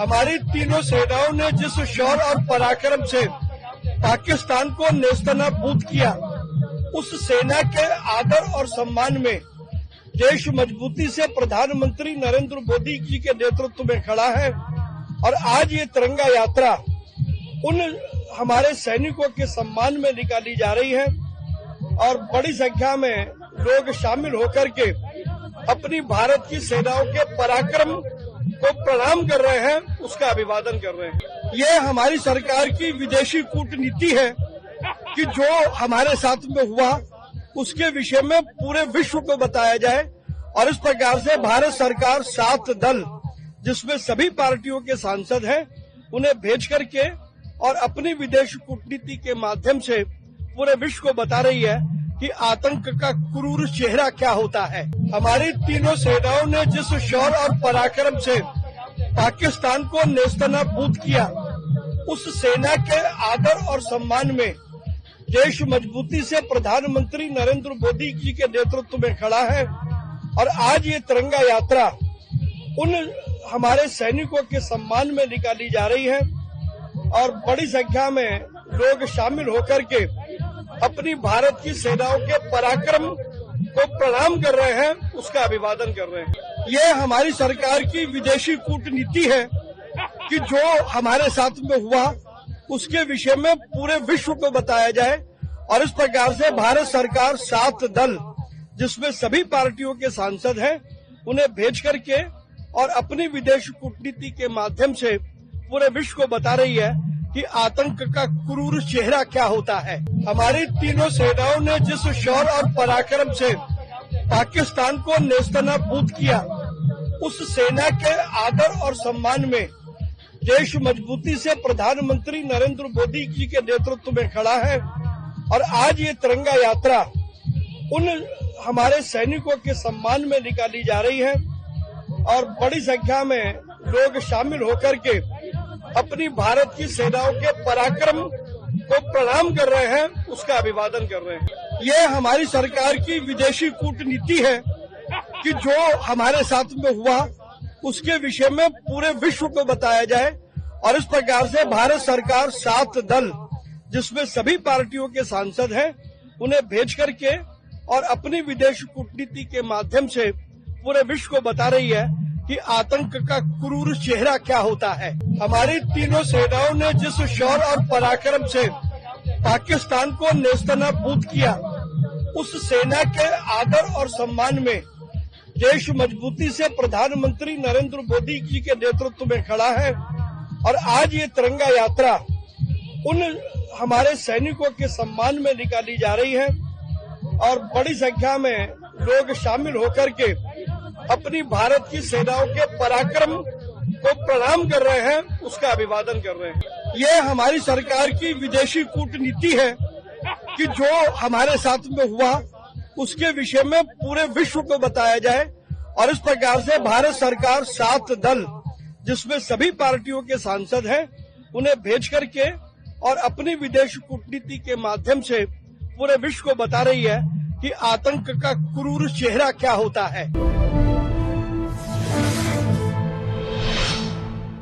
हमारी तीनों सेनाओं ने जिस शौर्य और पराक्रम से पाकिस्तान को नेस्तनाबूद किया, उस सेना के आदर और सम्मान में देश मजबूती से प्रधानमंत्री नरेंद्र मोदी जी के नेतृत्व में खड़ा है। और आज ये तिरंगा यात्रा उन हमारे सैनिकों के सम्मान में निकाली जा रही है और बड़ी संख्या में लोग शामिल होकर के अपनी भारत की सेनाओं के पराक्रम को प्रणाम कर रहे हैं, उसका अभिवादन कर रहे हैं। ये हमारी सरकार की विदेशी कूटनीति है कि जो हमारे साथ में हुआ उसके विषय में पूरे विश्व को बताया जाए और इस प्रकार से भारत सरकार 7 दल जिसमें सभी पार्टियों के सांसद हैं उन्हें भेज करके और अपनी विदेश कूटनीति के माध्यम से पूरे विश्व को बता रही है कि आतंक का क्रूर चेहरा क्या होता है। हमारी तीनों सेनाओं ने जिस शौर्य और पराक्रम से पाकिस्तान को नेस्तनाबूद किया, उस सेना के आदर और सम्मान में देश मजबूती से प्रधानमंत्री नरेंद्र मोदी जी के नेतृत्व में खड़ा है। और आज ये तिरंगा यात्रा उन हमारे सैनिकों के सम्मान में निकाली जा रही है और बड़ी संख्या में लोग शामिल होकर के अपनी भारत की सेनाओं के पराक्रम को प्रणाम कर रहे हैं, उसका अभिवादन कर रहे हैं। ये हमारी सरकार की विदेशी कूटनीति है कि जो हमारे साथ में हुआ उसके विषय में पूरे विश्व को बताया जाए और इस प्रकार से भारत सरकार 7 दल जिसमें सभी पार्टियों के सांसद हैं उन्हें भेज करके और अपनी विदेश कूटनीति के माध्यम से पूरे विश्व को बता रही है कि आतंक का क्रूर चेहरा क्या होता है। हमारी तीनों सेनाओं ने जिस शौर्य और पराक्रम से पाकिस्तान को नेस्तनाबूद किया, उस सेना के आदर और सम्मान में देश मजबूती से प्रधानमंत्री नरेंद्र मोदी जी के नेतृत्व में खड़ा है। और आज ये तिरंगा यात्रा उन हमारे सैनिकों के सम्मान में निकाली जा रही है और बड़ी संख्या में लोग शामिल होकर के अपनी भारत की सेनाओं के पराक्रम को प्रणाम कर रहे हैं, उसका अभिवादन कर रहे हैं। ये हमारी सरकार की विदेशी कूटनीति है कि जो हमारे साथ में हुआ उसके विषय में पूरे विश्व को बताया जाए और इस प्रकार से भारत सरकार 7 दल जिसमें सभी पार्टियों के सांसद हैं उन्हें भेज करके और अपनी विदेश कूटनीति के माध्यम से पूरे विश्व को बता रही है कि आतंक का क्रूर चेहरा क्या होता है। हमारी तीनों सेनाओं ने जिस शौर्य और पराक्रम से पाकिस्तान को नेस्तनाबूद किया, उस सेना के आदर और सम्मान में देश मजबूती से प्रधानमंत्री नरेंद्र मोदी जी के नेतृत्व में खड़ा है। और आज ये तिरंगा यात्रा उन हमारे सैनिकों के सम्मान में निकाली जा रही है और बड़ी संख्या में लोग शामिल होकर के अपनी भारत की सेनाओं के पराक्रम को प्रणाम कर रहे हैं, उसका अभिवादन कर रहे हैं। ये हमारी सरकार की विदेशी कूटनीति है कि जो हमारे साथ में हुआ उसके विषय में पूरे विश्व को बताया जाए और इस प्रकार से भारत सरकार 7 दल जिसमें सभी पार्टियों के सांसद हैं उन्हें भेज करके और अपनी विदेश कूटनीति के माध्यम से पूरे विश्व को बता रही है कि आतंक का क्रूर चेहरा क्या होता है।